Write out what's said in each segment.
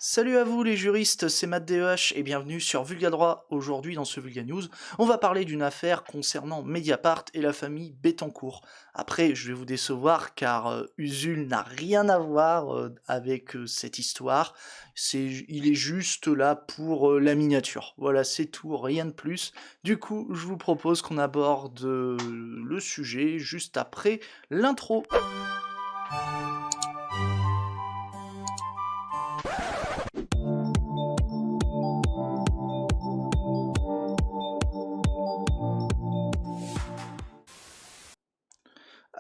Salut à vous les juristes, c'est Matt DEH et bienvenue sur Vulga Droit. Aujourd'hui dans ce Vulga News, on va parler d'une affaire concernant Mediapart et la famille Bettencourt. Après, je vais vous décevoir car Usul n'a rien à voir avec cette histoire. Il est juste là pour la miniature. Voilà, c'est tout, rien de plus. Du coup, je vous propose qu'on aborde le sujet juste après l'intro.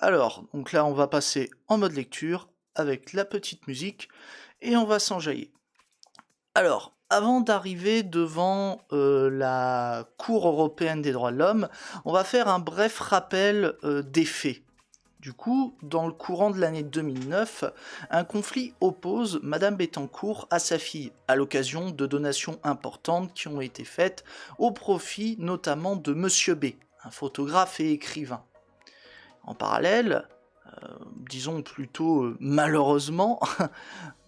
Alors, donc là, on va passer en mode lecture avec la petite musique et on va s'enjailler. Alors, avant d'arriver devant la Cour européenne des droits de l'homme, on va faire un bref rappel des faits. Du coup, dans le courant de l'année 2009, un conflit oppose Madame Bettencourt à sa fille, à l'occasion de donations importantes qui ont été faites au profit notamment de Monsieur B, un photographe et écrivain. En parallèle, disons plutôt malheureusement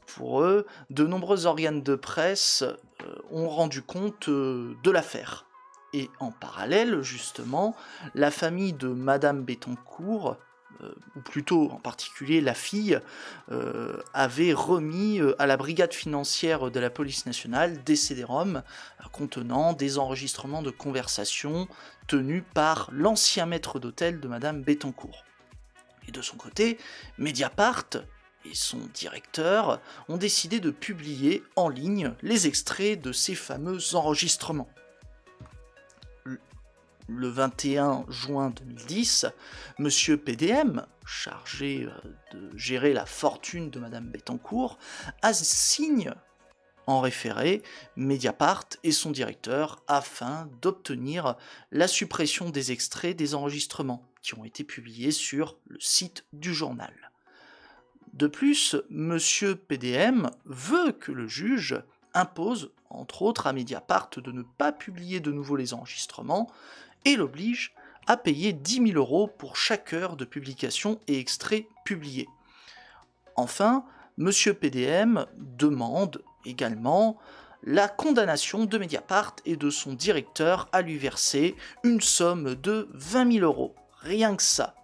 pour eux, de nombreux organes de presse ont rendu compte de l'affaire. Et en parallèle, justement, la famille de Madame Bettencourt, ou plutôt en particulier la fille, avait remis à la brigade financière de la police nationale des CD-ROM contenant des enregistrements de conversations tenus par l'ancien maître d'hôtel de Madame Bettencourt. Et de son côté, Mediapart et son directeur ont décidé de publier en ligne les extraits de ces fameux enregistrements. Le 21 juin 2010, Monsieur PDM, chargé de gérer la fortune de Madame Bettencourt, assigne en référé Mediapart et son directeur afin d'obtenir la suppression des extraits des enregistrements qui ont été publiés sur le site du journal. De plus, Monsieur PDM veut que le juge impose, entre autres à Mediapart, de ne pas publier de nouveau les enregistrements et l'oblige à payer 10 000 € pour chaque heure de publication et extrait publié. Enfin, Monsieur PDM demande également la condamnation de Mediapart et de son directeur à lui verser une somme de 20 000 €. Rien que ça.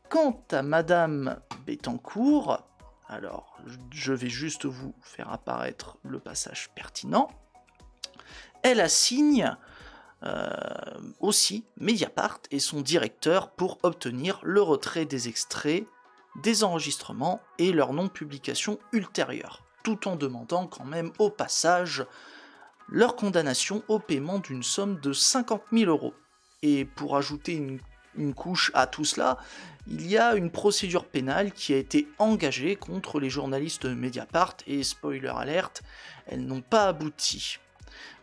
Quant à Madame Bettencourt, alors je vais juste vous faire apparaître le passage pertinent, elle assigne aussi Mediapart et son directeur pour obtenir le retrait des extraits des enregistrements et leur non-publication ultérieure, tout en demandant quand même au passage leur condamnation au paiement d'une somme de 50 000 €. Et pour ajouter une couche à tout cela, il y a une procédure pénale qui a été engagée contre les journalistes de Mediapart et spoiler alert, elles n'ont pas abouti.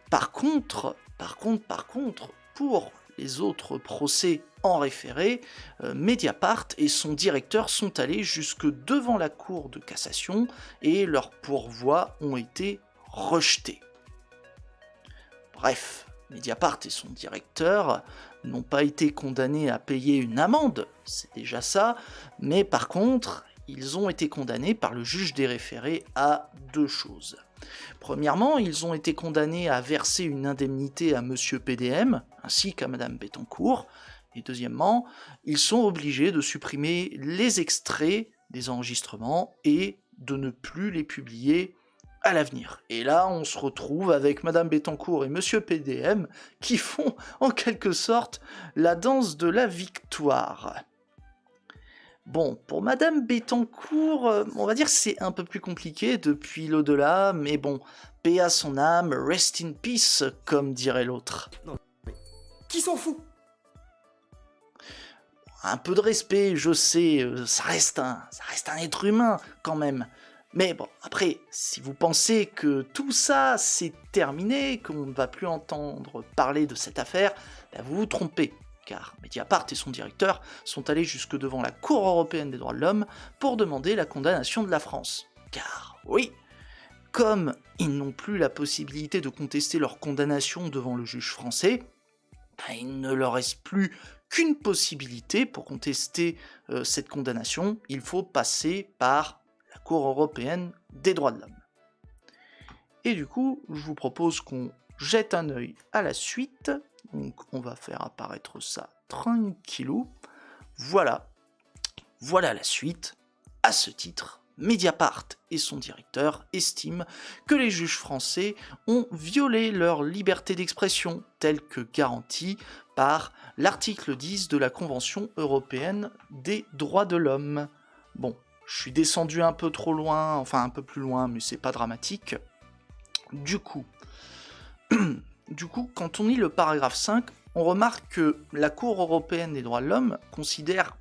Par contre, pour les autres procès en référé, Mediapart et son directeur sont allés jusque devant la Cour de cassation et leurs pourvois ont été rejetés. Bref, Mediapart et son directeur n'ont pas été condamnés à payer une amende, c'est déjà ça, mais par contre, ils ont été condamnés par le juge des référés à deux choses. Premièrement, ils ont été condamnés à verser une indemnité à Monsieur PDM, ainsi qu'à Madame Bettencourt, et deuxièmement, ils sont obligés de supprimer les extraits des enregistrements et de ne plus les publier à l'avenir. Et là, on se retrouve avec Madame Bettencourt et Monsieur PDM qui font en quelque sorte la danse de la victoire. Bon, pour Madame Bettencourt, on va dire que c'est un peu plus compliqué depuis l'au-delà, mais bon, paix à son âme, rest in peace, comme dirait l'autre. Non, mais qui s'en fout? Un peu de respect, je sais, ça reste un être humain quand même. Mais bon, après, si vous pensez que tout ça c'est terminé, qu'on ne va plus entendre parler de cette affaire, ben vous vous trompez. Car Mediapart et son directeur sont allés jusque devant la Cour européenne des droits de l'homme pour demander la condamnation de la France. Car oui, comme ils n'ont plus la possibilité de contester leur condamnation devant le juge français, ben il ne leur reste plus qu'une possibilité pour contester cette condamnation, il faut passer par la Cour européenne des droits de l'homme. Et du coup, je vous propose qu'on jette un œil à la suite. Donc on va faire apparaître ça tranquillou. Voilà la suite. À ce titre, Mediapart et son directeur estiment que les juges français ont violé leur liberté d'expression telle que garantie par l'article 10 de la Convention européenne des droits de l'homme. Bon, je suis descendu un peu trop loin, enfin un peu plus loin, mais c'est pas dramatique. Du coup, quand on lit le paragraphe 5, on remarque que la Cour européenne des droits de l'homme considère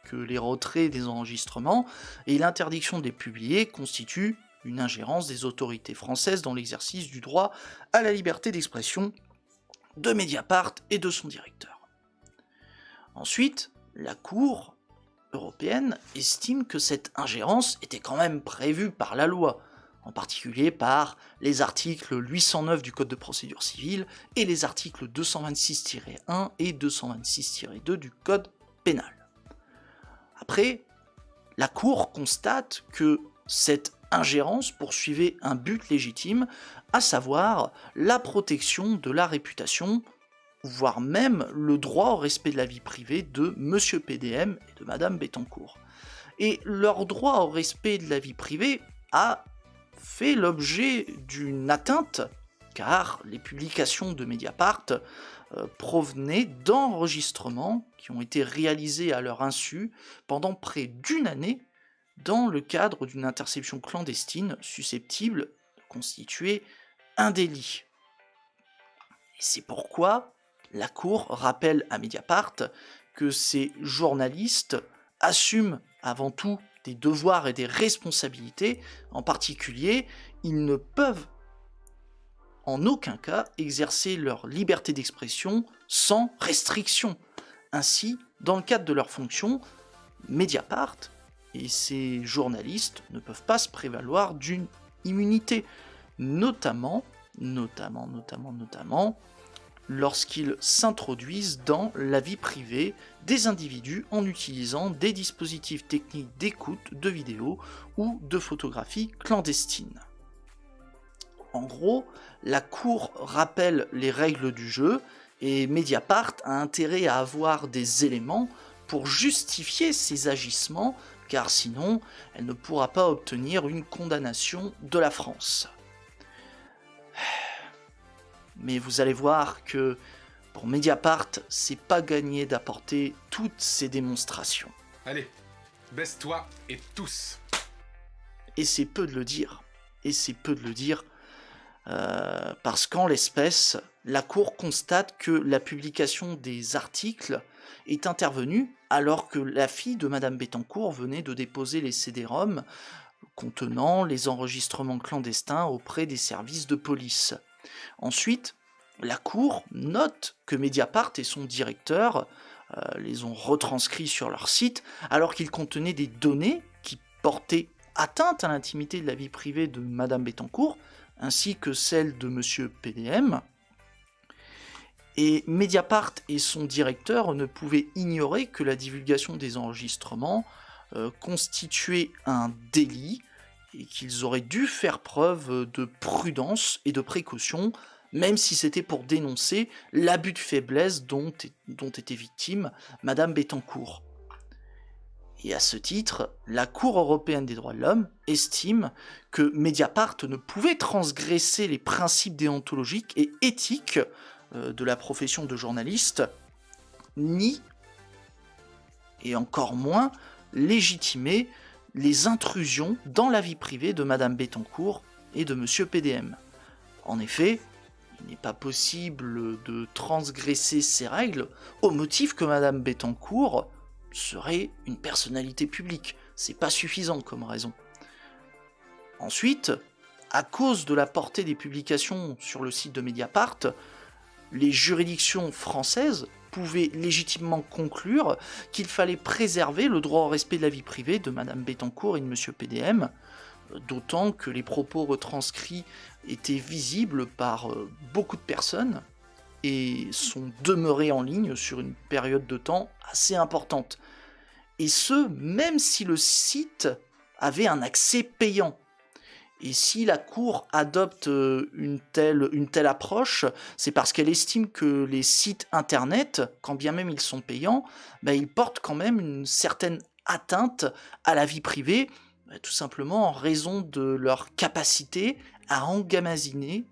que les retraits des enregistrements et l'interdiction de les publier constituent une ingérence des autorités françaises dans l'exercice du droit à la liberté d'expression de Mediapart et de son directeur. Ensuite, la Cour européenne estime que cette ingérence était quand même prévue par la loi, en particulier par les articles 809 du Code de procédure civile et les articles 226-1 et 226-2 du Code pénal. Après, la Cour constate que cette ingérence poursuivait un but légitime, à savoir la protection de la réputation, voire même le droit au respect de la vie privée de Monsieur PDM et de Madame Bettencourt. Et leur droit au respect de la vie privée a fait l'objet d'une atteinte, car les publications de Mediapart provenaient d'enregistrements qui ont été réalisés à leur insu pendant près d'une année dans le cadre d'une interception clandestine susceptible de constituer un délit. Et c'est pourquoi la Cour rappelle à Mediapart que ces journalistes assument avant tout des devoirs et des responsabilités. En particulier, ils ne peuvent en aucun cas exercer leur liberté d'expression sans restriction. Ainsi, dans le cadre de leur fonction, Mediapart et ses journalistes ne peuvent pas se prévaloir d'une immunité, notamment lorsqu'ils s'introduisent dans la vie privée des individus en utilisant des dispositifs techniques d'écoute de vidéos ou de photographie clandestine. En gros, la Cour rappelle les règles du jeu et Mediapart a intérêt à avoir des éléments pour justifier ses agissements, car sinon, elle ne pourra pas obtenir une condamnation de la France. Mais vous allez voir que pour Mediapart, c'est pas gagné d'apporter toutes ces démonstrations. Allez, baisse-toi et tous. Et c'est peu de le dire. Parce qu'en l'espèce, la Cour constate que la publication des articles est intervenue alors que la fille de Madame Bettencourt venait de déposer les CD-ROM contenant les enregistrements clandestins auprès des services de police. Ensuite, la Cour note que Mediapart et son directeur les ont retranscrits sur leur site alors qu'ils contenaient des données qui portaient atteinte à l'intimité de la vie privée de Madame Bettencourt ainsi que celle de Monsieur PDM. Et Mediapart et son directeur ne pouvaient ignorer que la divulgation des enregistrements constituait un délit et qu'ils auraient dû faire preuve de prudence et de précaution, même si c'était pour dénoncer l'abus de faiblesse dont était victime Madame Bettencourt. Et à ce titre, la Cour européenne des droits de l'homme estime que Mediapart ne pouvait transgresser les principes déontologiques et éthiques de la profession de journaliste, ni, et encore moins, légitimer les intrusions dans la vie privée de Madame Bettencourt et de Monsieur PDM. En effet, il n'est pas possible de transgresser ces règles au motif que Madame Bettencourt serait une personnalité publique. C'est pas suffisant comme raison. Ensuite, à cause de la portée des publications sur le site de Mediapart, les juridictions françaises pouvaient légitimement conclure qu'il fallait préserver le droit au respect de la vie privée de Madame Bettencourt et de Monsieur PDM, d'autant que les propos retranscrits étaient visibles par beaucoup de personnes et sont demeurés en ligne sur une période de temps assez importante. Et ce, même si le site avait un accès payant. Et si la Cour adopte une telle approche, c'est parce qu'elle estime que les sites internet, quand bien même ils sont payants, ils portent quand même une certaine atteinte à la vie privée, tout simplement en raison de leur capacité à emmagasiner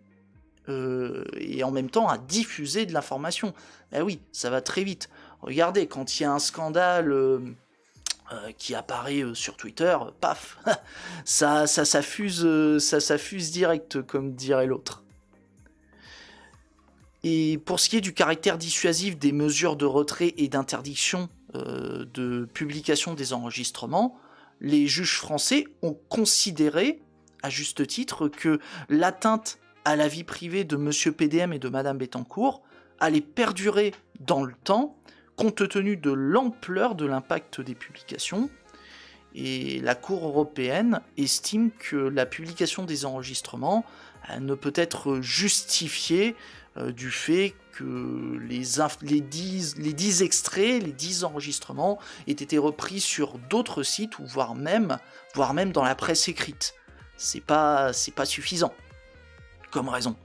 et en même temps à diffuser de l'information. Oui, ça va très vite. Regardez, quand il y a un scandale qui apparaît sur Twitter, paf, ça s'affuse direct, comme dirait l'autre. Et pour ce qui est du caractère dissuasif des mesures de retrait et d'interdiction de publication des enregistrements, les juges français ont considéré, à juste titre, que l'atteinte à la vie privée de Monsieur PDM et de Madame Bettencourt allait perdurer dans le temps, compte tenu de l'ampleur de l'impact des publications. Et la Cour européenne estime que la publication des enregistrements ne peut être justifiée du fait que les 10 extraits, les 10 enregistrements aient été repris sur d'autres sites, ou voire même dans la presse écrite. C'est pas suffisant comme raison.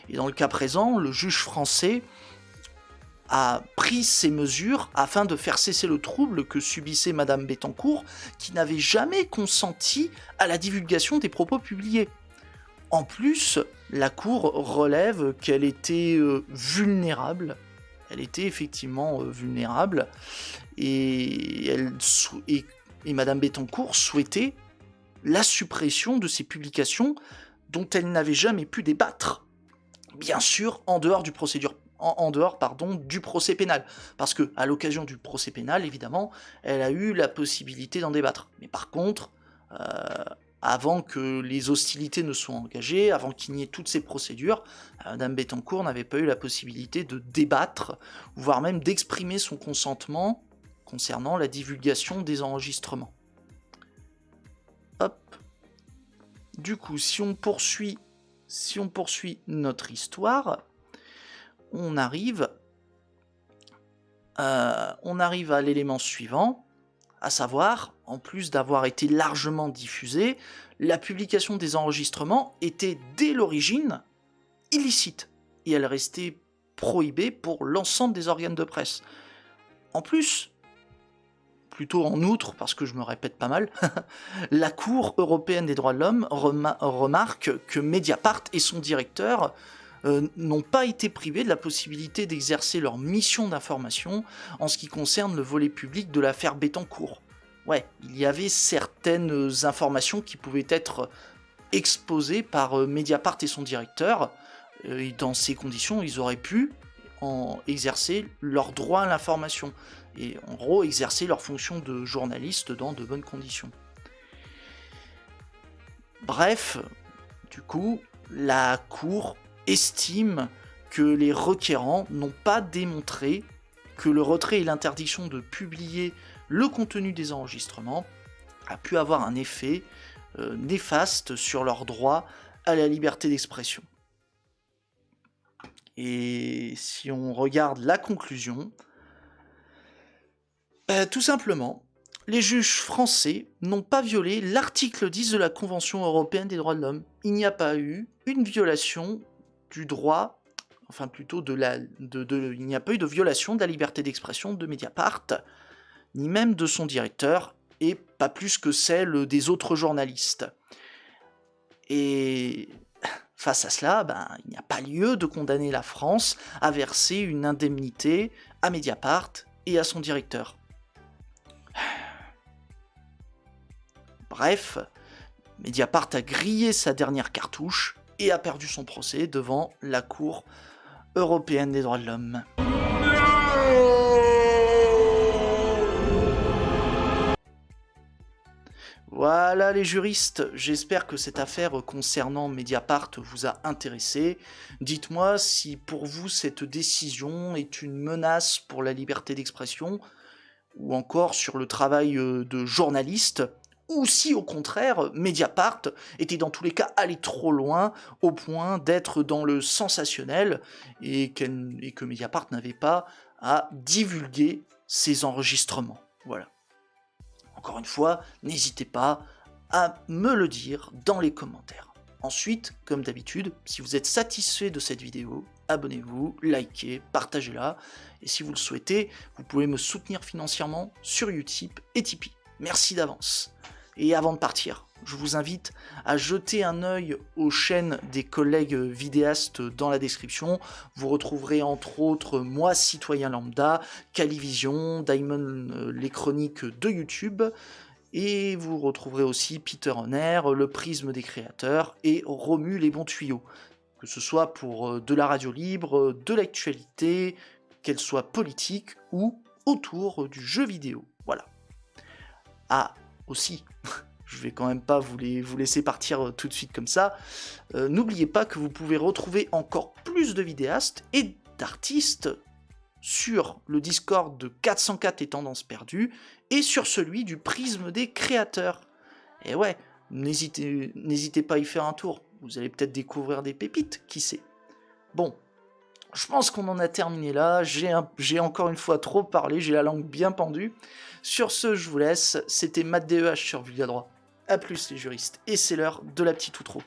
Et dans le cas présent, le juge français a pris ces mesures afin de faire cesser le trouble que subissait Madame Bettencourt, qui n'avait jamais consenti à la divulgation des propos publiés. En plus, la Cour relève qu'elle était vulnérable. Elle était effectivement vulnérable, et Madame Bettencourt souhaitait la suppression de ces publications dont elle n'avait jamais pu débattre. Bien sûr, en dehors du procès pénal. Parce que, à l'occasion du procès pénal, évidemment, elle a eu la possibilité d'en débattre. Mais par contre, avant que les hostilités ne soient engagées, avant qu'il n'y ait toutes ces procédures, Madame Bettencourt n'avait pas eu la possibilité de débattre, voire même d'exprimer son consentement concernant la divulgation des enregistrements. Hop. Du coup, si on poursuit notre histoire, on arrive à l'élément suivant, à savoir, en plus d'avoir été largement diffusée, la publication des enregistrements était dès l'origine illicite, et elle restait prohibée pour l'ensemble des organes de presse. En plus, plutôt en outre, parce que je me répète pas mal, la Cour européenne des droits de l'homme remarque que Mediapart et son directeur n'ont pas été privés de la possibilité d'exercer leur mission d'information en ce qui concerne le volet public de l'affaire Bettencourt. Ouais, il y avait certaines informations qui pouvaient être exposées par Mediapart et son directeur, et dans ces conditions, ils auraient pu exercer leur droit à l'information, et en gros exercer leur fonction de journaliste dans de bonnes conditions. Bref, du coup, la Cour estime que les requérants n'ont pas démontré que le retrait et l'interdiction de publier le contenu des enregistrements a pu avoir un effet néfaste sur leur droit à la liberté d'expression. Et si on regarde la conclusion, tout simplement, les juges français n'ont pas violé l'article 10 de la Convention européenne des droits de l'homme. Il n'y a pas eu une violation du droit, enfin plutôt il n'y a pas eu de violation de la liberté d'expression de Mediapart, ni même de son directeur, et pas plus que celle des autres journalistes. Et face à cela, il n'y a pas lieu de condamner la France à verser une indemnité à Mediapart et à son directeur. Bref, Mediapart a grillé sa dernière cartouche et a perdu son procès devant la Cour européenne des droits de l'homme. Voilà les juristes, j'espère que cette affaire concernant Mediapart vous a intéressé. Dites-moi si pour vous cette décision est une menace pour la liberté d'expression, ou encore sur le travail de journaliste, ou si au contraire Mediapart était dans tous les cas allé trop loin au point d'être dans le sensationnel et que Mediapart n'avait pas à divulguer ses enregistrements. Voilà. Encore une fois, n'hésitez pas à me le dire dans les commentaires. Ensuite, comme d'habitude, si vous êtes satisfait de cette vidéo, abonnez-vous, likez, partagez-la, et si vous le souhaitez, vous pouvez me soutenir financièrement sur Utip et Tipeee. Merci d'avance. Et avant de partir, je vous invite à jeter un œil aux chaînes des collègues vidéastes dans la description. Vous retrouverez entre autres Moi Citoyen Lambda, Calivision, Diamond les chroniques de YouTube, et vous retrouverez aussi Peter Honner, Le Prisme des créateurs et Romu les bons tuyaux. Que ce soit pour de la radio libre, de l'actualité, qu'elle soit politique ou autour du jeu vidéo. Voilà. Ah, aussi, je vais quand même pas vous laisser partir tout de suite comme ça. N'oubliez pas que vous pouvez retrouver encore plus de vidéastes et d'artistes sur le Discord de 404 et Tendances Perdues et sur celui du Prisme des créateurs. Et ouais, n'hésitez pas à y faire un tour. Vous allez peut-être découvrir des pépites, qui sait. Bon, je pense qu'on en a terminé là. J'ai encore une fois trop parlé, j'ai la langue bien pendue. Sur ce, je vous laisse. C'était Matt DEH sur Vulga Droit. A plus les juristes, et c'est l'heure de la petite outro.